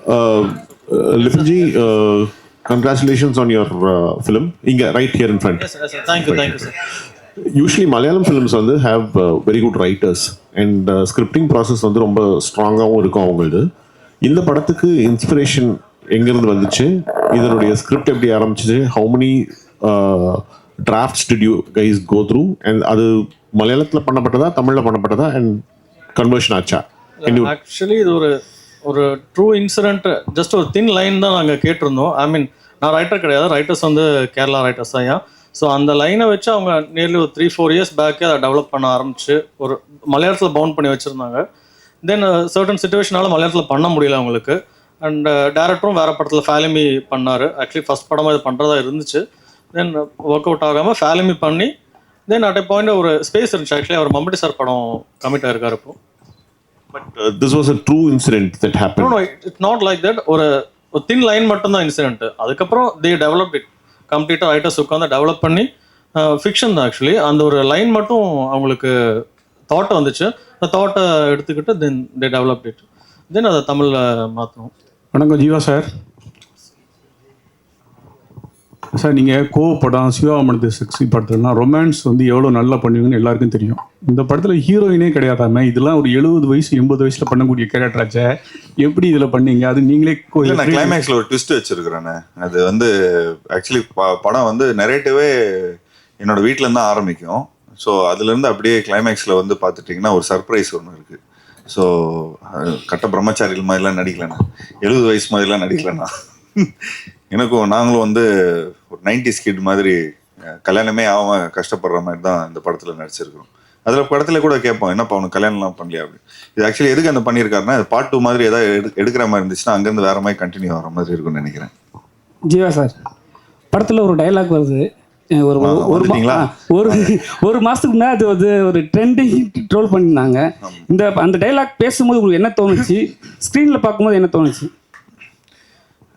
Lifinji, congratulations on your film. Inga, right here in front. Yes, sir. Thank you, sir. Usually Malayalam films வந்து have very good writers and scripting process வந்து ரொம்ப ஸ்ட்ராங்காகவும் இருக்கும் அவங்களது. இந்த படத்துக்கு inspiration எங்கேருந்து வந்துச்சு, இதனுடைய ஸ்கிரிப்ட் எப்படி ஆரம்பிச்சிச்சு, how many drafts did you guys go through, and அது மலையாளத்தில் பண்ணப்பட்டதா தமிழில் பண்ணப்பட்டதா அண்ட் கன்வர்ஷன் ஆச்சா? ஆக்சுவலி இது ஒரு ட்ரூ இன்சிடென்ட், ஜஸ்ட் ஒரு தின் லைன் தான் நாங்கள் கேட்டிருந்தோம். ஐ மீன் நான் ரைட்டர் கிடையாது, ரைட்டர்ஸ் வந்து கேரளா ரைட்டர்ஸ் தான். ஸோ அந்த லைனை வச்சு அவங்க நியர்லி ஒரு 3-4 years பேக்கே அதை டெவலப் பண்ண ஆரம்பிச்சு ஒரு மலையாளத்தில் பவுண்ட் பண்ணி வச்சுருந்தாங்க. தென் சர்டன் சுச்சுவேஷனால் மலையாளத்தில் பண்ண முடியல அவங்களுக்கு. அண்ட் டேரக்டரும் வேறு படத்தில் ஃபேலிமி பண்ணார். ஆக்சுவலி ஃபஸ்ட் படமாக இது பண்ணுறதா இருந்துச்சு. தென் ஒர்க் அவுட் ஆகாமல் ஃபேலிமி பண்ணி தென் அட் எ பாயிண்ட் ஒரு ஸ்பேஸ் இருந்துச்சு. ஆக்சுவலி அவர் மம்பட்டி சார் படம் கமிட் ஆயிருக்காரு இப்போ. But this was a true incident that happened. No, it's not like that. ஒரு thin line மட்டும் தான் இன்சிடென்ட். அதுக்கப்புறம் they developed it. கம்ப்ளீட்டாக ரைட்டர்ஸ் உட்காந்து டெவலப் பண்ணி ஃபிக்ஷன் தான் ஆக்சுவலி. அந்த ஒரு லைன் மட்டும் அவங்களுக்கு தாட் வந்துச்சு. அந்த தாட்டை எடுத்துக்கிட்டு தென் they developed it. தென் அதை தமிழில் மாற்றணும். வணக்கம் ஜீவா சார். சார் நீங்கள் படம் சிவாமணத்து செக்ஸி படத்துலலாம் ரொமான்ஸ் வந்து எவ்வளோ நல்லா பண்ணுவீங்கன்னு எல்லாருக்கும் தெரியும். இந்த படத்தில் ஹீரோயினே கிடையாதாம, இதெல்லாம் ஒரு 70 வயசு 80 வயசில் பண்ணக்கூடிய கேரக்டராச்சே, எப்படி இதில் பண்ணீங்க? அது நீங்களே நான் கிளைமேக்ஸில் ஒரு ட்விஸ்ட் வச்சுருக்கிறேன்னு. அது வந்து ஆக்சுவலி படம் வந்து நரேட்டிவே என்னோடய வீட்டிலேருந்து தான் ஆரம்பிக்கும். ஸோ அதுலேருந்து அப்படியே கிளைமேக்ஸில் வந்து பார்த்துட்டிங்கன்னா ஒரு சர்ப்ரைஸ் ஒன்று இருக்குது. ஸோ கட்ட பிரம்மச்சாரிகள் மாதிரிலாம் நடிக்கலண்ணா, 70 வயசு மாதிரிலாம் நடிக்கலண்ணா. எனக்கும் நாங்களும் வந்து ஒரு 90s கிட் மாதிரி கல்யாணமே ஆகாம கஷ்டப்படுற மாதிரி தான் இந்த படத்தில் நடிச்சிருக்கிறோம். அதில் படத்தில் கூட கேட்போம், என்னப்பா அவனுக்கு கல்யாணம்லாம் பண்ணலையா அப்படி. இது ஆக்சுவலி எதுக்கு அந்த பண்ணியிருக்காருன்னா, பார்ட் 2 மாதிரி ஏதாவது எடுக்கிற மாதிரி இருந்துச்சுன்னா அங்கேருந்து வேற மாதிரி கண்டினியூ ஆகிற மாதிரி இருக்கும்னு நினைக்கிறேன். ஜீவா சார், படத்தில் ஒரு டைலாக் வருது, ஒரு மாதத்துக்கு முன்னாடி அது வந்து ஒரு ட்ரெண்டிங் ட்ரோல் பண்ணியிருந்தாங்க. அந்த டைலாக் பேசும்போது உங்களுக்கு என்ன தோணுச்சு, ஸ்க்ரீனில் பார்க்கும்போது என்ன தோணுச்சு?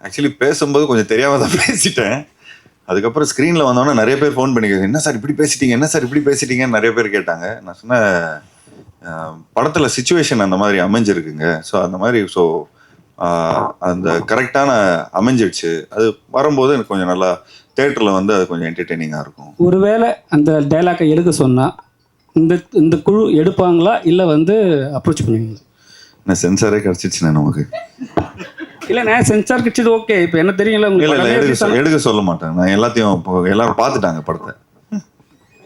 ஆக்சுவலி பேசும்போது கொஞ்சம் தெரியாமல் தான் பேசிட்டேன். அதுக்கப்புறம் ஸ்க்ரீனில் வந்தோன்னே நிறைய பேர் ஃபோன் பண்ணிக்க, என்ன சார் இப்படி பேசிட்டீங்க, என்ன சார் இப்படி பேசிட்டீங்கன்னு நிறைய பேர் கேட்டாங்க. நான் சொன்னேன், படத்தில் சுச்சுவேஷன் அந்த மாதிரி அமைஞ்சிருக்குங்க. ஸோ அந்த மாதிரி ஸோ அந்த கரெக்டான அமைஞ்சிடுச்சு. அது வரும்போது எனக்கு கொஞ்சம் நல்லா தேட்டரில் வந்து அது கொஞ்சம் என்டர்டெய்னிங்காக இருக்கும். ஒருவேளை அந்த டைலாக்கை எடுக்க சொன்னால் இந்த குழு எடுப்பாங்களா இல்லை வந்து அப்ரோச் பண்ணுவீங்களா? நான் சென்சாரே கிடச்சிடுச்சுண்ணே நமக்கு. இல்லைண்ணே, சென்சார் கிடச்சது ஓகே. இப்போ என்ன தெரியல உங்களுக்கு எடுக்க சொல்ல மாட்டேன் நான். எல்லாத்தையும் இப்போ எல்லாரும் பார்த்துட்டாங்க படத்தை,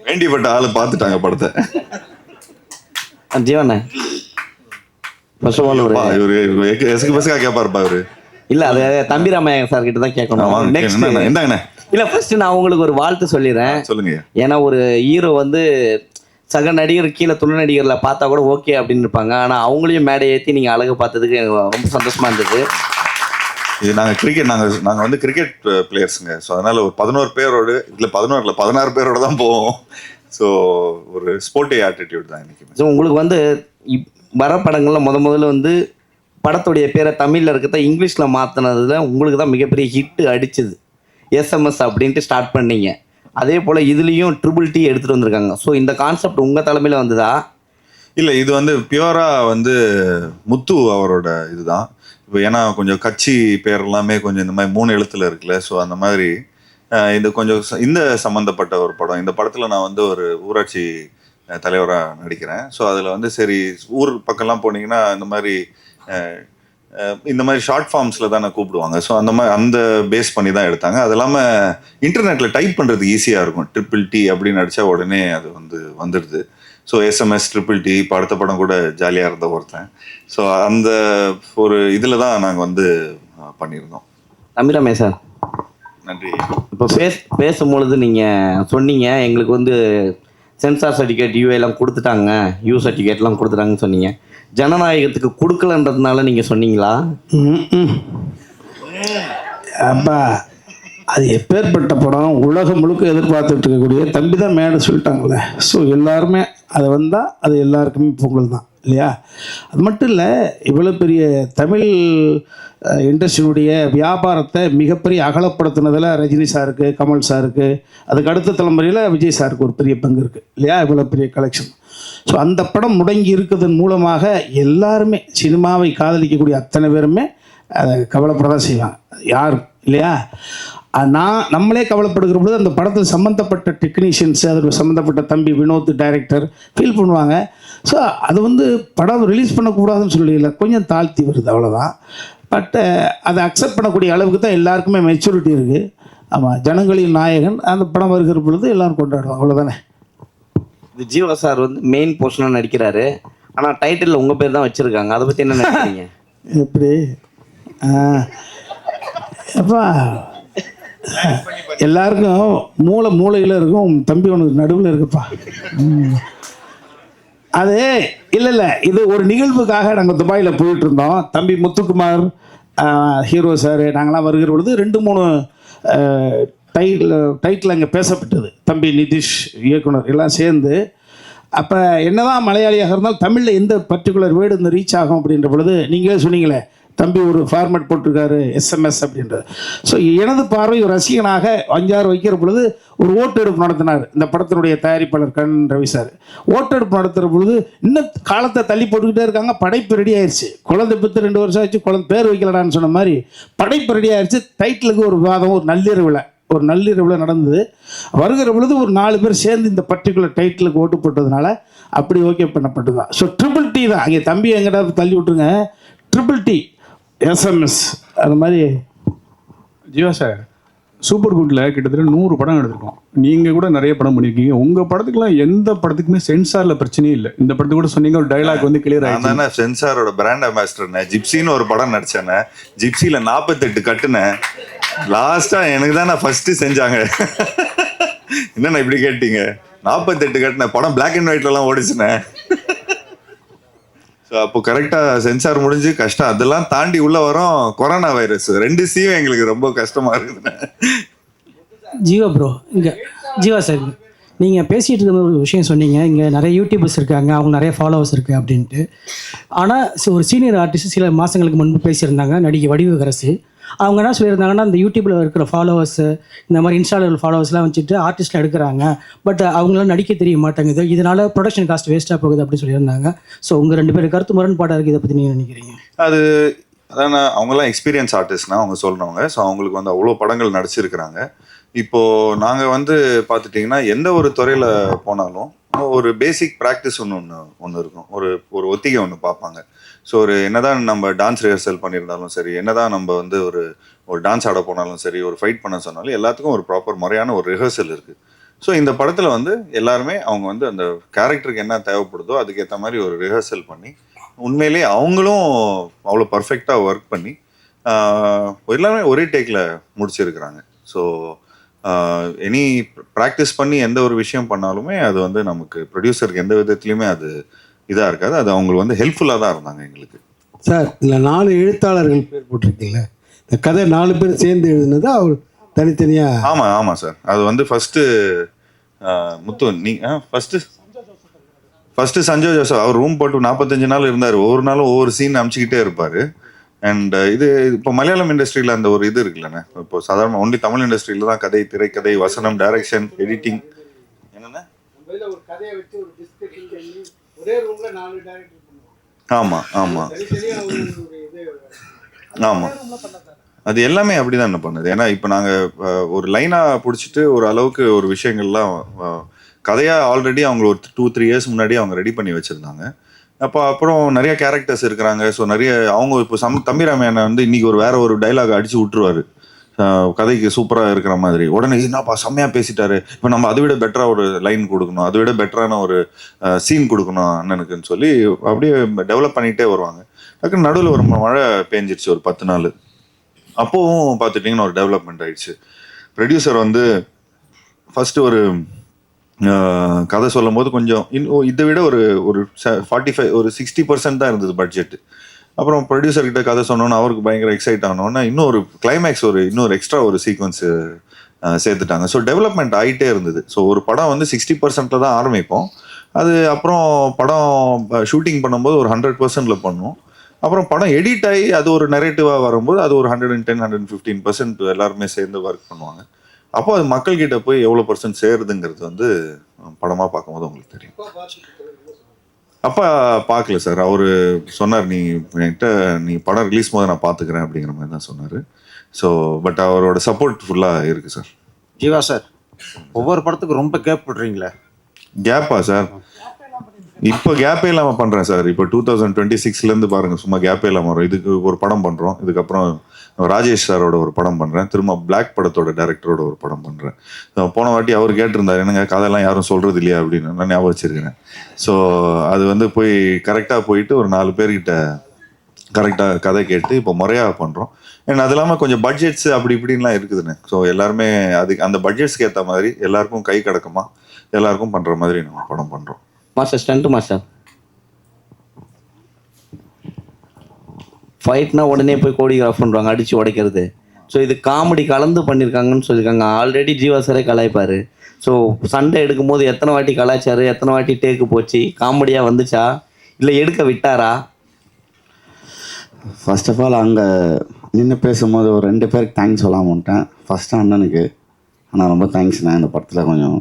வேண்டியப்பட்ட ஆள் பார்த்துட்டாங்க படத்தை. ஜீவண்ணே பஸ்ஸுக்காக கேட்பாருப்பா அவரு. இல்லை, அது தம்பிராமையா சார் கிட்ட தான் கேட்கணும். என்னங்கண்ணே? இல்லை, ஃபர்ஸ்ட் நான் உங்களுக்கு ஒரு வாழ்த்து சொல்லிடுறேன். சொல்லுங்க. ஏன்னா ஒரு ஹீரோ வந்து சக நடிகர் கீழே துணை நடிகரில் பார்த்தா கூட ஓகே அப்படின்னு இருப்பாங்க. ஆனால் அவங்களையும் மேடை ஏற்றி நீங்கள் அழகு பார்த்ததுக்கு ரொம்ப சந்தோஷமாக இருந்தது. இது நாங்கள் வந்து கிரிக்கெட் பிளேயர்ஸுங்க. ஸோ அதனால் ஒரு 11 பேரோடு இல்லை 16 பேரோட தான் போவோம். ஸோ ஒரு ஸ்போர்ட்டி ஆட்டிடியூட் தான் இன்றைக்கி. ஸோ உங்களுக்கு வந்து வர படங்களில் முதல்ல வந்து படத்துடைய பேரை தமிழில் இருக்கிறத இங்கிலீஷில் மாற்றினதுல உங்களுக்கு தான் மிகப்பெரிய ஹிட்டு அடிச்சுது. SMS அப்படின்ட்டு ஸ்டார்ட் பண்ணீங்க. அதே போல் இதுலேயும் ட்ரிபிள்-T எடுத்துகிட்டு வந்திருக்காங்க. ஸோ இந்த கான்செப்ட் உங்கள் தலைமையில் வந்ததா? இல்லை, இது வந்து பியூராக வந்து முத்து அவரோட இதுதான். இப்போ ஏன்னா கொஞ்சம் கட்சி பேர் எல்லாமே கொஞ்சம் இந்த மாதிரி 3 எழுத்தில் இருக்குல்ல. ஸோ அந்த மாதிரி இது கொஞ்சம் இந்த சம்மந்தப்பட்ட ஒரு படம். இந்த படத்தில் நான் வந்து ஒரு ஊராட்சி தலைவராக நடிக்கிறேன். ஸோ அதில் வந்து சரி ஊர் பக்கம்லாம் போனீங்கன்னா இந்த மாதிரி ஷார்ட் ஃபார்ம்ஸில் தான் நான் கூப்பிடுவாங்க. ஸோ அந்த பேஸ் பண்ணி தான் எடுத்தாங்க. அது இல்லாமல் இன்டர்நெட்டில் டைப் பண்ணுறதுக்கு ஈஸியாக இருக்கும். ட்ரிபிள்-T அப்படின்னு அடித்தா உடனே அது வந்துடுது. ஸோ SMS ட்ரிபிள்-T இப்போ அடுத்த படம் கூட ஜாலியாக இருந்த ஒருத்தன். ஸோ அந்த ஒரு இதில் தான் நாங்கள் வந்து பண்ணியிருந்தோம். தம்பிராமே சார், நன்றி. இப்போ பேசும்பொழுது நீங்கள் சொன்னீங்க எங்களுக்கு வந்து சென்சார் சர்டிஃபிகேட் யூஏலாம் கொடுத்துட்டாங்க, யூ சர்டிஃபிகேட்லாம் கொடுத்துட்டாங்கன்னு சொன்னீங்க. ஜனநாயகத்துக்கு கொடுக்கலன்றதுனால நீங்கள் சொன்னீங்களா? அப்பா, அது எப்பேற்பட்ட படம், உலகம் முழுக்க எதிர்பார்த்துட்டு இருக்கக்கூடிய தம்பி தான் மேடை சொல்லிட்டாங்களே. ஸோ எல்லாருமே அதை வந்தால் அது எல்லாருக்குமே பொங்கல் தான் இல்லையா? அது மட்டும் இல்லை, இவ்வளோ பெரிய தமிழ் இண்டஸ்ட்ரியினுடைய வியாபாரத்தை மிகப்பெரிய அகலப்படுத்தினதில் ரஜினி சாருக்கு, கமல் சாருக்கு, அதுக்கு அடுத்த தலைமுறையில் விஜய் சாருக்கு ஒரு பெரிய பங்கு இருக்குது இல்லையா? இவ்வளோ பெரிய கலெக்ஷன். ஸோ அந்த படம் முடங்கி இருக்கிறதன் மூலமாக எல்லாருமே சினிமாவை காதலிக்கக்கூடிய அத்தனை பேருமே அதை கவலைப்படதான் செய்வாங்க யார் இல்லையா. நம்மளே கவலைப்படுகிற பொழுது அந்த படத்தில் சம்மந்தப்பட்ட டெக்னீஷியன்ஸ், அதில் சம்மந்தப்பட்ட தம்பி வினோத் டைரக்டர் ஃபீல் பண்ணுவாங்க. ஸோ அது படம் ரிலீஸ் பண்ணக்கூடாதுன்னு சொல்லல, கொஞ்சம் தாழ்த்தி வருது அவ்வளோதான். பட் அதை அக்செப்ட் பண்ணக்கூடிய அளவுக்கு தான் எல்லாருக்குமே மெச்சூரிட்டி இருக்குது. ஆமாம், ஜனங்களின் நாயகன் அந்த படம் வருகிற பொழுது எல்லோரும் கொண்டாடுவோம், அவ்வளோதானே. இது ஜீவா சார் மெயின் போர்ஷனாக நடிக்கிறாரு, ஆனால் டைட்டிலில் உங்கள் பேர் தான் வச்சுருக்காங்க. அதை பற்றி என்ன நினைக்கிறீங்க? எப்படி அப்பா எல்லாருக்கும் மூளையில் இருக்கும், தம்பி உனக்கு நடுவில் இருக்குப்பா. அது இல்லை, இது ஒரு நிகழ்வுக்காக நாங்கள் துபாயில் போயிட்டு இருந்தோம். தம்பி முத்துக்குமார் ஹீரோ சார் நாங்களாம் வருகிற பொழுது 2-3 டைட்டில் அங்கே பேசப்பட்டது. தம்பி நிதிஷ் இயக்குனர் எல்லாம் சேர்ந்து. அப்போ என்னதான் மலையாளியாக இருந்தாலும் தமிழில் எந்த பர்டிகுலர் வேர்டு இந்த ரீச் ஆகும் அப்படின்ற பொழுது நீங்களே சொன்னீங்களே, தம்பி ஒரு ஃபார்மேட் போட்டிருக்காரு SMS அப்படின்றது. ஸோ எனது பார்வை ஒரு ரசிகனாக 5-6 வைக்கிற பொழுது ஒரு ஓட்டெடுப்பு நடத்தினார் இந்த படத்தினுடைய தயாரிப்பாளர் கண் ரவி சார். ஓட்டெடுப்பு நடத்துகிற பொழுது இன்னும் காலத்தை தள்ளி போட்டுக்கிட்டே இருக்காங்க. படைப்பு ரெடி ஆயிடுச்சு. குழந்தை பெற்று 2 வருஷம் ஆச்சு, குழந்தை பேர் வைக்கலடான்னு சொன்ன மாதிரி படைப்பு ரெடி ஆயிடுச்சு. டைட்டிலுக்கு ஒரு விவாதம், ஒரு நள்ளிரவில் நடந்தது. வருகிற பொழுது ஒரு 4 பேர் சேர்ந்து இந்த பர்டிகுலர் டைட்டிலுக்கு ஓட்டு போட்டதுனால அப்படி ஓகே பண்ணப்பட்டது தான். ஸோ ட்ரிபிள் T தான். அங்கே தம்பி எங்கிட்ட தள்ளி விட்டுருங்க, ட்ரிபிள் T SMS அது மாதிரி. ஜீவா சார், சூப்பர் குட்ல கிட்டத்தட்ட 100 படம் எடுத்திருக்கோம். நீங்கள் கூட நிறைய படம் பண்ணியிருக்கீங்க. உங்கள் படத்துக்குலாம் எந்த படத்துக்குமே சென்சாரில் பிரச்சனையே இல்லை. இந்த படத்துக்கு கூட சொன்னீங்க ஒரு டைலாக் கிளியர் ஆகிடுச்சு. தானே சென்சாரோட பிராண்ட் அம்பாசிடர்னே. ஜிப்சின்னு ஒரு படம் நடிச்சேனே, ஜிப்சியில் 48 கட்டுனேன். லாஸ்ட்டாக எனக்கு தானே ஃபஸ்ட்டு செஞ்சாங்க. என்னண்ணா இப்படி கேட்டீங்க? 48 கட்டினேன். படம் பிளாக் அண்ட் ஒயிட்லலாம் ஓடிச்சுனேன். ஸோ அப்போ கரெக்டாக சென்சார் முடிஞ்சு கஷ்டம். அதெல்லாம் தாண்டி உள்ளே வரோம் கொரோனா வைரஸ். 2 சீயும் எங்களுக்கு ரொம்ப கஷ்டமாக இருக்குதுண்ணே. ஜீவா ப்ரோ, இங்கே ஜீவா சார், நீங்கள் பேசிகிட்டு இருந்த ஒரு விஷயம் சொன்னீங்க, இங்கே நிறைய யூடியூபர்ஸ் இருக்காங்க, அவங்க நிறைய ஃபாலோவர்ஸ் இருக்குது அப்படின்ட்டு. ஆனால் ஒரு சீனியர் ஆர்டிஸ்ட் சில மாதங்களுக்கு முன்பு பேசியிருந்தாங்க, நடிகை வடிவுக்கரசி. அவங்க என்ன சொல்லியிருந்தாங்கன்னா, இந்த யூடியூப்பில் இருக்கிற ஃபாலோவர்ஸு, இந்த மாதிரி இன்ஸ்டாவில் ஃபாலோவர்ஸ்லாம் வச்சுட்டு ஆர்டிஸ்ட்டில் எடுக்கிறாங்க, பட் அவங்களாம் நடிக்க தெரிய மாட்டேங்குது, இதனால் ப்ரொடக்ஷன் காஸ்ட் வேஸ்ட்டாக போகுது அப்படின்னு சொல்லியிருந்தாங்க. ஸோ உங்கள் 2 பேரும் கருத்து முரண்பாடாக இருக்குது. இதை பற்றி நீங்கள் நினைக்கிறீங்க? அது அதான், அவங்கெல்லாம் எக்ஸ்பீரியன்ஸ் ஆர்டிஸ்ட்னா அவங்க சொல்கிறவங்க. ஸோ அவங்களுக்கு அவ்வளோ படங்கள் நடிச்சிருக்கிறாங்க. இப்போது நாங்கள் பார்த்துட்டிங்கன்னா எந்த ஒரு துறையில் போனாலும் ஒரு பேசிக் ப்ராக்டிஸ் ஒன்று இருக்கும். ஒரு ஒத்திகை ஒன்று பார்ப்பாங்க. ஸோ என்னதான் நம்ம டான்ஸ் ரிஹர்சல் பண்ணியிருந்தாலும் சரி, என்னதான் நம்ம ஒரு டான்ஸ் ஆட போனாலும் சரி, ஒரு ஃபைட் பண்ண சொன்னாலும் எல்லாத்துக்கும் ஒரு ப்ராப்பர் முறையான ஒரு ரிஹர்சல் இருக்குது. ஸோ இந்த படத்தில் எல்லாருமே அவங்க அந்த கேரக்டருக்கு என்ன தேவைப்படுதோ அதுக்கேற்ற மாதிரி ஒரு ரிஹர்சல் பண்ணி உண்மையிலேயே அவங்களும் அவ்வளோ பர்ஃபெக்டாக ஒர்க் பண்ணி எல்லாமே ஒரே டேக்கில் முடிச்சிருக்கிறாங்க. ஸோ எனி ப்ராக்டிஸ் பண்ணி எந்த ஒரு விஷயம் பண்ணாலுமே அது நமக்கு ப்ரொடியூசருக்கு எந்த விதத்துலையுமே அது இதாக இருக்காது. அது அவங்களுக்கு ஹெல்ப்ஃபுல்லாக தான் இருந்தாங்க எங்களுக்கு. சார், இல்லை 4 எழுத்தாளர்கள் பேர் போட்டிருக்கீங்களே, இந்த கதை 4 பேர் சேர்ந்து எழுதுனது அவர் தனித்தனியாக? ஆமாம் சார். அது ஃபஸ்ட்டு முத்து ஃபஸ்ட்டு சஞ்சய் ஜோசப். அவர் ரூம் போட்டு 45 நாள் இருந்தார். ஒவ்வொரு நாளும் ஒவ்வொரு சீன் அமுச்சிக்கிட்டே இருப்பார். அண்ட் இப்போ மலையாளம் இண்டஸ்ட்ரியில் அந்த ஒரு இது இருக்குல்லண்ணே. இப்போ சாதாரண ஒன்லி தமிழ் இண்டஸ்ட்ரியில் தான் கதை, திரைக்கதை, வசனம், டைரக்ஷன், எடிட்டிங், என்னென்ன ஆமாம் அது எல்லாமே அப்படி தான் என்ன பண்ணுது. ஏன்னா இப்போ நாங்கள் ஒரு லைனாக பிடிச்சிட்டு ஒரு அளவுக்கு ஒரு விஷயங்கள்லாம் கதையாக ஆல்ரெடி அவங்க ஒரு 2-3 இயர்ஸ் முன்னாடி அவங்க ரெடி பண்ணி வச்சுருந்தாங்க. அப்புறம் நிறைய கேரக்டர்ஸ் இருக்கிறாங்க. ஸோ நிறைய அவங்க இப்போ தம்பிராமையான இன்னைக்கு வேற ஒரு டைலாக் அடித்து விட்டுருவாரு கதைக்கு சூப்பராக இருக்கிற மாதிரி. உடனே என்னப்பா செம்மையாக பேசிட்டாரு, இப்போ நம்ம அதை விட பெட்டராக ஒரு லைன் கொடுக்கணும், அதை விட பெட்டரான ஒரு சீன் கொடுக்கணும் அண்ணனுக்குன்னு சொல்லி அப்படியே டெவலப் பண்ணிகிட்டே வருவாங்க. டக்குன்னு நடுவில் ஒரு மழை பெஞ்சிருச்சு ஒரு 10 நாள். அப்போவும் பார்த்துட்டிங்கன்னா ஒரு டெவலப்மெண்ட் ஆயிடுச்சு. ப்ரொடியூசர் ஃபஸ்ட்டு ஒரு கதை சொல்லும் போது கொஞ்சம் இதை விட ஒரு 45 ஒரு 60% தான் இருந்தது பட்ஜெட்டு. அப்புறம் ப்ரொடியூசர்கிட்ட கதை சொன்னோன்னா அவருக்கு பயங்கர எக்ஸைட் ஆனோன்னா இன்னொரு கிளைமேக்ஸ் இன்னொரு எக்ஸ்ட்ரா ஒரு சீக்வன்ஸு சேர்த்துட்டாங்க. ஸோ டெவலப்மெண்ட் ஆகிட்டே இருந்தது. ஸோ ஒரு படம் 60%ல் தான் ஆரம்பிப்போம். அது அப்புறம் படம் ஷூட்டிங் பண்ணும்போது ஒரு 100%ல் பண்ணுவோம். அப்புறம் படம் எடிட் ஆகி அது ஒரு நெரேட்டிவாக வரும்போது அது ஒரு 110-115% எல்லாருமே சேர்ந்து ஒர்க் பண்ணுவாங்க. அப்போ அது மக்கள்கிட்ட போய் எவ்வளோ % சேருதுங்கிறது படமாக பார்க்கும்போது உங்களுக்கு தெரியும். அப்பா பார்க்கல சார். அவர் சொன்னார், என்கிட்ட நீ படம் ரிலீஸ் போது நான் பார்த்துக்கிறேன் அப்படிங்கிற மாதிரி தான் சொன்னார். ஸோ பட் அவரோட சப்போர்ட் ஃபுல்லாக இருக்குது சார். ஜீவா சார், ஒவ்வொரு படத்துக்கு ரொம்ப கேப் விடுறீங்களே. கேப்பா சார்? இப்போ கேப்பே இல்லாமல் பண்ணுறேன் சார். இப்போ 2026 பாருங்கள், சும்மா கேப்பே இல்லாமல் வரும். இதுக்கு ஒரு படம் பண்ணுறோம், இதுக்கப்புறம் ராஜேஷ் சாரோட ஒரு படம் பண்ணுறேன், திரும்ப பிளாக் படத்தோட டைரக்டரோட ஒரு படம் பண்ணுறேன். போன வாட்டி அவர் கேட்டிருந்தார், என்னங்க கதையெல்லாம் யாரும் சொல்கிறது இல்லையா அப்படின்னு. நான் ஞாபகம் வச்சிருக்கிறேன். ஸோ அது போய் கரெக்டாக போயிட்டு ஒரு 4 பேர்கிட்ட கரெக்டாக கதை கேட்டு இப்போ முறையாக பண்ணுறோம். ஏன்னா அது இல்லாமல் கொஞ்சம் பட்ஜெட்ஸ் அப்படி இப்படின்லாம் இருக்குதுன்னு. ஸோ எல்லாருமே அதுக்கு அந்த பட்ஜெட்ஸ்க்கு ஏற்ற மாதிரி எல்லாருக்கும் கை கடக்கமாக எல்லாருக்கும் பண்ணுற மாதிரி நம்ம படம் பண்ணுறோம். மாஸ்டர் ஸ்டண்ட் மாஸ்டர் ஃபைட்னா உடனே போய் கோடியோகிராஃப் பண்ணுறாங்க, அடித்து உடைக்கிறது. ஸோ இது காமெடி கலந்து பண்ணியிருக்காங்கன்னு சொல்லியிருக்காங்க. ஆல்ரெடி ஜீவா சாரே கலாய்ப்பார். ஸோ சண்டை எடுக்கும் போது எத்தனை வாட்டி கலாய்ச்சாரு, எத்தனை வாட்டி டேக்கு போச்சு, காமெடியாக வந்துச்சா இல்லை எடுக்க விட்டாரா? ஃபர்ஸ்ட் ஆஃப் ஆல் அங்கே நின்று பேசும்போது ஒரு 2 பேருக்கு தேங்க்ஸ் சொல்லாமல் வந்துட்டேன். ஃபஸ்ட்டு அண்ணனுக்கு, ஆனால் ரொம்ப தேங்க்ஸ்ண்ணே இந்த படத்தில் கொஞ்சம்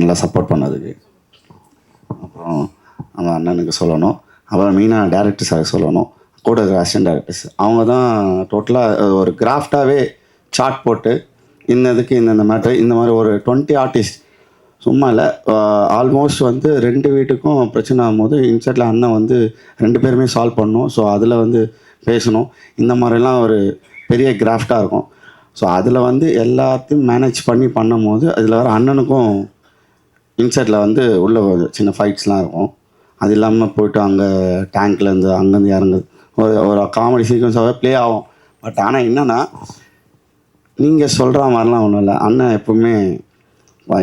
நல்லா சப்போர்ட் பண்ணதுக்கு. அப்புறம் அந்த அண்ணனுக்கு சொல்லணும். அப்புறம் மெயினாக டேரக்டர் சார் சொல்லணும், கூட இருக்கிற அசிஸ்டன்ட் டேரக்டர்ஸ். அவங்க தான் டோட்டலாக ஒரு கிராஃப்டாகவே சார்ட் போட்டு இன்னதுக்கு இந்த மேட்ரு இந்த மாதிரி ஒரு 20 ஆர்டிஸ்ட் சும்மா இல்லை, ஆல்மோஸ்ட் 2 வீட்டுக்கும் பிரச்சனை ஆகும்போது இன்சைட்டில் அண்ணன் 2 பேருமே சால்வ் பண்ணணும். ஸோ அதில் பேசணும். இந்த மாதிரிலாம் ஒரு பெரிய கிராஃப்டாக இருக்கும். ஸோ அதில் எல்லாத்தையும் மேனேஜ் பண்ணும் போது அதில் வர அண்ணனுக்கும் இன்சைட்டில் உள்ள சின்ன ஃபைட்ஸ்லாம் இருக்கும். அது இல்லாமல் போய்ட்டு அங்கே டேங்க்லேருந்து அங்கேருந்து இறங்குது ஒரு காமெடி சீக்வன்ஸாகவே ப்ளே ஆகும். பட் ஆனால் என்னென்னா நீங்கள் சொல்கிற மாதிரிலாம் ஒன்றும் இல்லை. அண்ணன் எப்பவுமே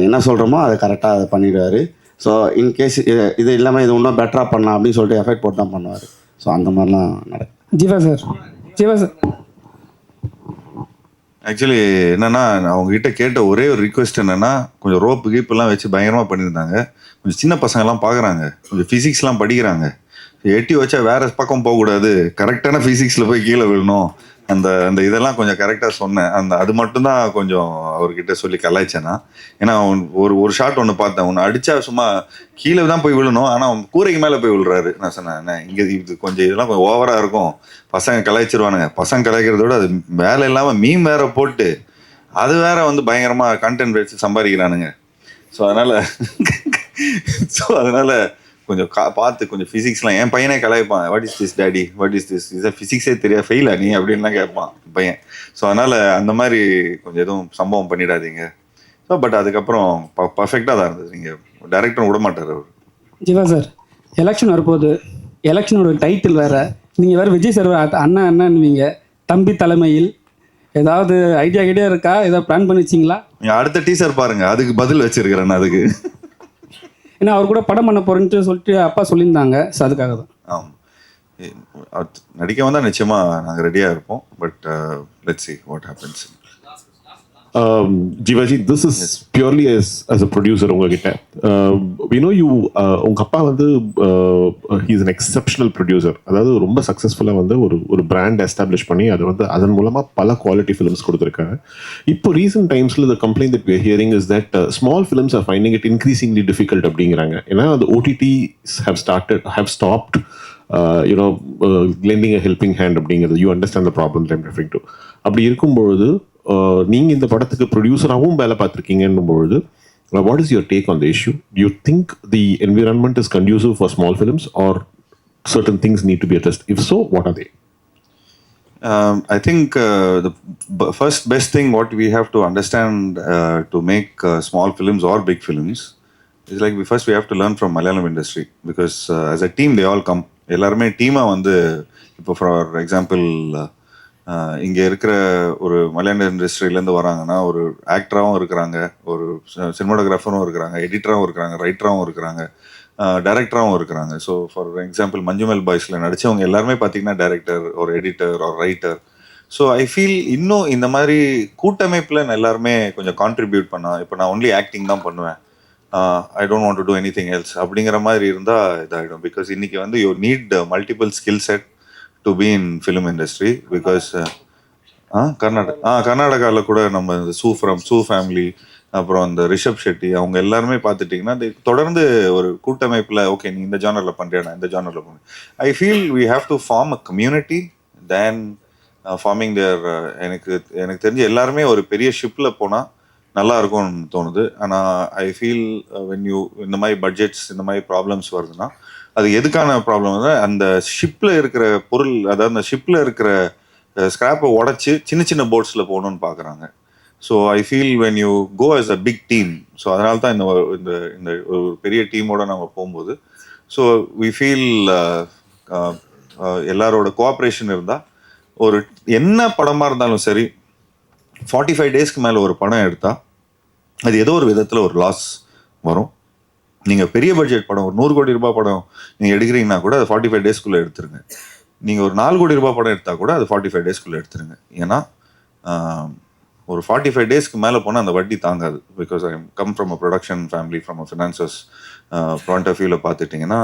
என்ன சொல்கிறோமோ அதை கரெக்டாக அதை பண்ணிவிடுவார். ஸோ இன்கேஸ் இது இல்லாமல் இது இன்னும் பெட்டராக பண்ணலாம் அப்படின்னு சொல்லிட்டு எஃபெக்ட் போட்டு தான் பண்ணுவார். ஸோ அந்த மாதிரிலாம் நடக்கும். ஜீவா சார் ஆக்சுவலி என்னன்னா, அவங்ககிட்ட கேட்ட ஒரே ஒரு ரிக்வெஸ்ட் என்னன்னா, கொஞ்சம் ரோப்பு கீப்பெல்லாம் வச்சு பயங்கரமாக பண்ணியிருந்தாங்க. கொஞ்சம் சின்ன பசங்கள்லாம் பார்க்குறாங்க, கொஞ்சம் ஃபிசிக்ஸ்லாம் படிக்கிறாங்க. எட்டி வச்சா வேற பக்கம் போகக்கூடாது, கரெக்டான ஃபிசிக்ஸில் போய் கீழே விழணும். அந்த அந்த இதெல்லாம் கொஞ்சம் கரெக்டாக சொன்னேன். அது மட்டும்தான் கொஞ்சம் அவர்கிட்ட சொல்லி கலாய்ச்சேன்னா. ஏன்னா ஒரு ஷாட் ஒன்று பார்த்தேன், ஒன்று அடித்தா சும்மா கீழே தான் போய் விழணும், ஆனால் அவன் கூரைக்கு மேலே போய் விழுறாரு. நான் சொன்னேன், இங்கே இது கொஞ்சம் இதெல்லாம் கொஞ்சம் ஓவராக இருக்கும், பசங்க கலாய்ச்சிருவானுங்க. பசங்க கலாய்க்கிறதோட அது வேலை இல்லாமல் மீன் வேற போட்டு அது வேற பயங்கரமாக கண்டென்ட் வச்சு சம்பாதிக்கிறானுங்க. ஸோ அதனால் கொஞ்சம் பார்த்து கொஞ்சம் ஃபிசிக்ஸ்லாம் என் பையனே கலாய்ப்பான். What is this daddy, what is this, இதை ஃபிசிக்ஸே தெரியாது, ஃபெயிலா நீ அப்படின்லாம் கேட்பான் பையன். ஸோ அதனால் அந்த மாதிரி கொஞ்சம் எதுவும் சம்பவம் பண்ணிடாதீங்க. ஸோ பட் அதுக்கப்புறம் பர்ஃபெக்டாக தான் இருந்தது. நீங்கள் டைரக்டரும் விட மாட்டார் அவர். ஜீவா சார், எலெக்ஷன் வரப்போகுது, எலெக்ஷனோட டைட்டில் வேறு, நீங்கள் வேறு விஜய் சார் அண்ணா அண்ணன்னுவீங்க, தம்பி தலைமையில் ஏதாவது ஐடியா இருக்கா, ஏதாவது பிளான் பண்ணி வச்சிங்களா? நீங்கள் அடுத்த டீசர் பாருங்கள், அதுக்கு பதில் வச்சுருக்கிறேன். அதுக்கு ஏன்னா அவர் கூட படம் பண்ண போகிறேன்ட்டு சொல்லிட்டு அப்பா சொல்லியிருந்தாங்க. ஸோ அதுக்காக தான். ஆமாம், நடிக்க வந்தால் நிச்சயமாக நாங்கள் ரெடியாக இருப்போம். But let's see what happens. Jivaji, this is purely as a producer உங்ககிட்ட. We know you, உங்கள் அப்பா he is an exceptional producer. அதாவது ரொம்ப சக்ஸஸ்ஃபுல்லாக ஒரு பிராண்ட் எஸ்டாப்ளிஷ் பண்ணி அது அதன் மூலமாக பல குவாலிட்டி ஃபிலிம்ஸ் கொடுத்துருக்காங்க. இப்போ ரீசெண்ட் டைம்ஸில் the complaint that we are hearing is that small films are finding it increasingly difficult அப்படிங்கிறாங்க. ஏன்னா அந்த OTTs have stopped lending a helping hand அப்படிங்கிறது. You understand the problem that I'm referring to. அப்படி இருக்கும்பொழுது நீங்கள் இந்த படத்துக்கு ப்ரொடியூசராகவும் வேலை பார்த்துருக்கீங்கன்னும் பொழுது, what is your take on the issue? Do you think the environment is conducive for small films or certain things need to be addressed? If so, what are they? I think the first best thing what we have to understand to make small films or big films is like we have to learn from Malayalam industry, because as a team they all come. எல்லாருமே டீமாக இப்போ for example இங்கே இருக்கிற ஒரு மலையாள இண்டஸ்ட்ரியிலேருந்து வராங்கன்னா ஒரு ஆக்டராகவும் இருக்கிறாங்க, ஒரு சினிமாட்டோகிராஃபரும் இருக்கிறாங்க, எடிட்டராகவும் இருக்கிறாங்க, ரைட்டராகவும் இருக்கிறாங்க, டைரக்டராகவும் இருக்கிறாங்க. ஸோ ஃபார் எக்ஸாம்பிள் மஞ்சுமெல் பாய்ஸில் நடித்தவங்க எல்லாருமே பார்த்தீங்கன்னா டைரக்டர் ஒரு எடிட்டர் ஒரு ரைட்டர். ஸோ ஐ ஃபீல் இன்னும் இந்த மாதிரி கூட்டமைப்பில் எல்லாருமே கொஞ்சம் கான்ட்ரிபியூட் பண்ணால், இப்போ நான் ஒன்லி ஆக்டிங் தான் பண்ணுவேன், I don't want to do anything else அப்படிங்கிற மாதிரி இருந்தால் இதாகிடும். பிகாஸ் இன்றைக்கி you need multiple skill set to be in film industry, because கர்நாடகாவில் கூட நம்ம சூ ஃபேமிலி அப்புறம் இந்த ரிஷப் ஷெட்டி அவங்க எல்லாருமே பார்த்துட்டிங்கன்னா தொடர்ந்து ஒரு கூட்டமைப்பில் ஓகே நீ இந்த ஜானரில் பண்ணுறியா இந்த ஜானரில் பண்ணு. I feel we have to form a community then forming there. எனக்கு தெரிஞ்சு எல்லாருமே ஒரு பெரிய ஷிப்பில் போனால் நல்லா இருக்கும்னு தோணுது. ஆனால் ஐ ஃபீல் வென் யூ இந்த மாதிரி பட்ஜெட்ஸ் இந்த மாதிரி ப்ராப்ளம்ஸ் வருதுன்னா அது எதுக்கான ப்ராப்ளம் வந்து அந்த ஷிப்பில் இருக்கிற பொருள், அதாவது அந்த ஷிப்பில் இருக்கிற ஸ்கிராப்பை உடச்சி சின்ன சின்ன போட்ஸில் போகணுன்னு பார்க்குறாங்க. So I feel when you go as a big team, so அதனால தான் இந்த இந்த ஒரு பெரிய டீமோட நம்ம போகும்போது ஸோ வி ஃபீல் எல்லாரோட கோஆப்ரேஷன் இருந்தால் ஒரு என்ன படமாக இருந்தாலும் சரி 45 டேஸ்க்கு மேலே ஒரு படம் எடுத்தால் அது ஏதோ ஒரு விதத்தில் ஒரு லாஸ் வரும். நீங்கள் பெரிய பட்ஜெட் படம் ஒரு 100 கோடி ரூபாய் படம் நீங்கள் எடுக்கிறீங்கன்னா கூட அது 45 டேஸ்க்குள்ளே எடுத்துருங்க. நீங்கள் ஒரு 4 கோடி ரூபாய் படம் எடுத்தால் கூட அது 45 டேஸ்க்குள்ளே எடுத்துருங்க. ஏன்னா ஒரு 45 டேஸ்க்கு மேலே போனால் அந்த வட்டி தாங்காது. Because I come from a production family, from a finances point of வியூவில் பார்த்துட்டிங்கன்னா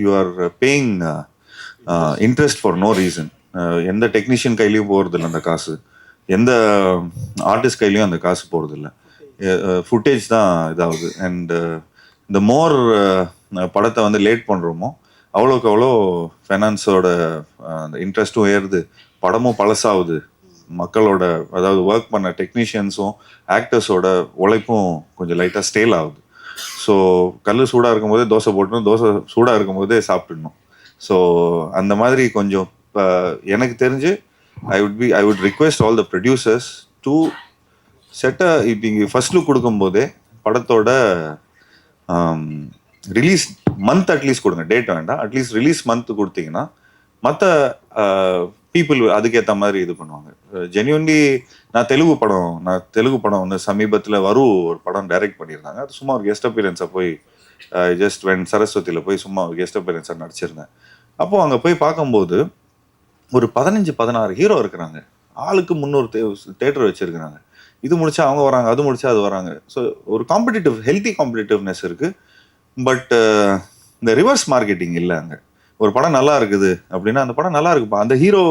you are paying interest for no reason. எந்த டெக்னீஷியன் கையிலையும் போகிறதில்ல அந்த காசு, எந்த ஆர்டிஸ்ட் கையிலையும் அந்த காசு போகிறதில்ல, ஃபுட்டேஜ் தான் இதாகுது. அண்ட் இந்த மோர் படத்தை வந்து லேட் பண்ணுறோமோ அவ்வளோக்கு அவ்வளோ ஃபைனான்ஸோட அந்த இன்ட்ரெஸ்ட்டும் ஏறுது, படமும் பழசாகுது, மக்களோட அதாவது ஒர்க் பண்ண டெக்னீஷியன்ஸும் ஆக்டர்ஸோட உழைப்பும் கொஞ்சம் லைட்டாக ஸ்டேல் ஆகுது. ஸோ கல் சூடாக இருக்கும்போதே தோசை போட்டுணும், தோசை சூடாக இருக்கும்போதே சாப்பிட்டுடணும். ஸோ அந்த மாதிரி கொஞ்சம் எனக்கு தெரிஞ்சு I would request all the producers to set இப்போ இங்கே ஃபர்ஸ்ட் லுக் கொடுக்கும்போதே படத்தோட ரிலீஸ் மந்த் அட்லீஸ்ட் கொடுங்க, டேட் வேண்டாம், அட்லீஸ்ட் ரிலீஸ் மந்த் கொடுத்தீங்கன்னா மற்ற பீப்புள் அதுக்கேற்ற மாதிரி இது பண்ணுவாங்க. ஜென்யூன்லி நான் தெலுங்கு படம் வந்து சமீபத்தில் ஒரு படம் டைரக்ட் பண்ணியிருந்தாங்க. அது சும்மா ஒரு கெஸ்ட் அப்பியரன்ஸை போய் ஜஸ்ட் வென் சரஸ்வதியில் போய் சும்மா ஒரு கெஸ்ட் அப்பியரன்ஸாக நடிச்சிருந்தேன். அப்போது அங்கே போய் பார்க்கும்போது ஒரு 15-16 ஹீரோ இருக்கிறாங்க, ஆளுக்கு 300 தேட்டர் வச்சுருக்கிறாங்க. இது முடிச்சா அவங்க வராங்க, அது முடிச்சா அது வராங்க. ஸோ ஒரு ஹெல்த்தி காம்படிட்டிவ்னஸ் இருக்குது. பட் இந்த ரிவர்ஸ் மார்க்கெட்டிங் இல்லை. அங்கே ஒரு படம் நல்லா இருக்குது அப்படின்னா அந்த படம் நல்லா இருக்குப்பா, அந்த ஹீரோ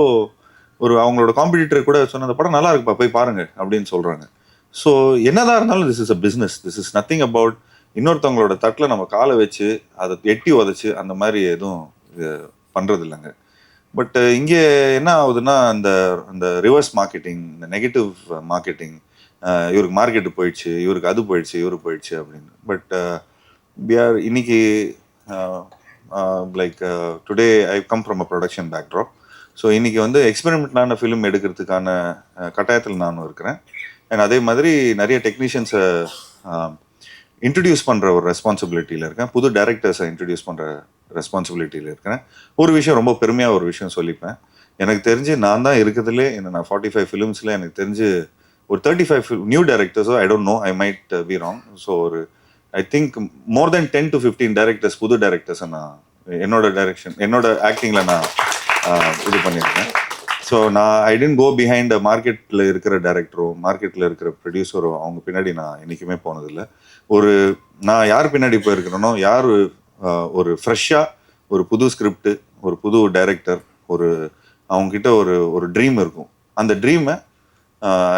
ஒரு அவங்களோட காம்படிட்டர் கூட சொன்ன அந்த படம் நல்லா இருக்குப்பா போய் பாருங்க அப்படின்னு சொல்கிறாங்க. ஸோ என்னதான் இருந்தாலும் this is a business, this is nothing about இன்னொருத்தவங்களோட தட்டில் நம்ம காலை வச்சு அதை எட்டி உதச்சி அந்த மாதிரி எதுவும் பண்ணுறது இல்லைங்க. பட் இங்கே என்ன ஆகுதுன்னா அந்த ரிவர்ஸ் மார்க்கெட்டிங், இந்த நெகட்டிவ் மார்க்கெட்டிங், இவருக்கு மார்க்கெட்டு போயிடுச்சு, இவருக்கு அது போயிடுச்சு, இவருக்கு போயிடுச்சு அப்படின்னு. பட் இன்னைக்கு like today I come from a production backdrop. So இன்னைக்கு வந்து எக்ஸ்பெரிமெண்ட்டான ஃபிலிம் எடுக்கிறதுக்கான கட்டாயத்தில் நானும் இருக்கிறேன். அண்ட் அதே மாதிரி நிறைய டெக்னீஷியன்ஸை இன்ட்ரடியூஸ் பண்ணுற ஒரு ரெஸ்பான்சிபிலிட்டியில் இருக்கேன், புது டைரக்டர்ஸை இன்ட்ரடியூஸ் பண்ணுற ரெஸ்பான்சிபிலிட்டியில் இருக்கிறேன். ஒரு விஷயம் ரொம்ப பெருமையாக ஒரு விஷயம் சொல்லிப்பேன், எனக்கு தெரிஞ்சு நான் தான் இருக்கிறதுலே நான் 45 ஃபிலிம்ஸில் எனக்கு தெரிஞ்சு ஒரு 35 நியூ டைரக்டர்ஸோ I don't know, I might be wrong. So ஒரு I think more then 10 to 15 directors, புது டைரக்டர்ஸை நான் என்னோட ஆக்டிங்கில் நான் இது பண்ணியிருக்கேன். So I tend go behind மார்க்கெட்டில் இருக்கிற டைரக்டரோ மார்க்கெட்டில் இருக்கிற ப்ரொடியூசரோ அவங்க பின்னாடி நான் என்றைக்குமே போனதில்லை. நான் யார் பின்னாடி போயிருக்கிறேனோ, யார் ஒரு ஃப்ரெஷ்ஷாக ஒரு புது ஸ்கிரிப்ட், ஒரு புது டைரக்டர், அவங்கக்கிட்ட ஒரு ட்ரீம் இருக்கும், அந்த ட்ரீமை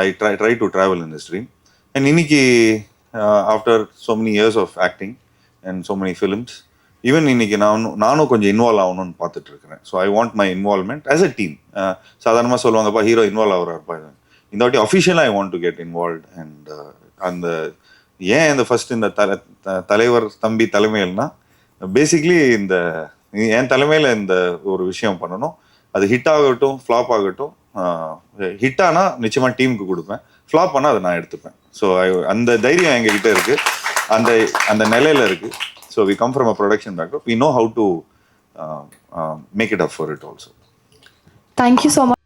I try to travel in this dream. And இன்னைக்கு after so many years of acting and so many films, even இன்னைக்கு நானும் கொஞ்சம் இன்வால்வ் ஆகணும்னு பார்த்துட்டு இருக்கிறேன். So I want my involvement as a team. சாதாரணமாக சொல்லுவாங்கப்பா ஹீரோ இன்வால்வ் ஆகிறாருப்பா, இந்த வாட்டி அஃபிஷியலாக I want to get involve. And ஏன் இந்த ஃபர்ஸ்ட் இந்த தலைவர் தம்பி தலைமையில்னா பேசிக்லி என் தலைமையில் இந்த ஒரு விஷயம் பண்ணணும். அது ஹிட் ஆகட்டும் ஃப்ளாப் ஆகட்டும், ஹிட் ஆனால் நிச்சயமாக டீமுக்கு கொடுப்பேன், ஃப்ளாப் ஆனால் அதை நான் எடுத்துப்பேன். ஸோ அந்த தைரியம் எங்ககிட்ட இருக்குது, அந்த நிலையில் இருக்குது. So we come from a production background, we know how to make it up for it also. Thank you so much.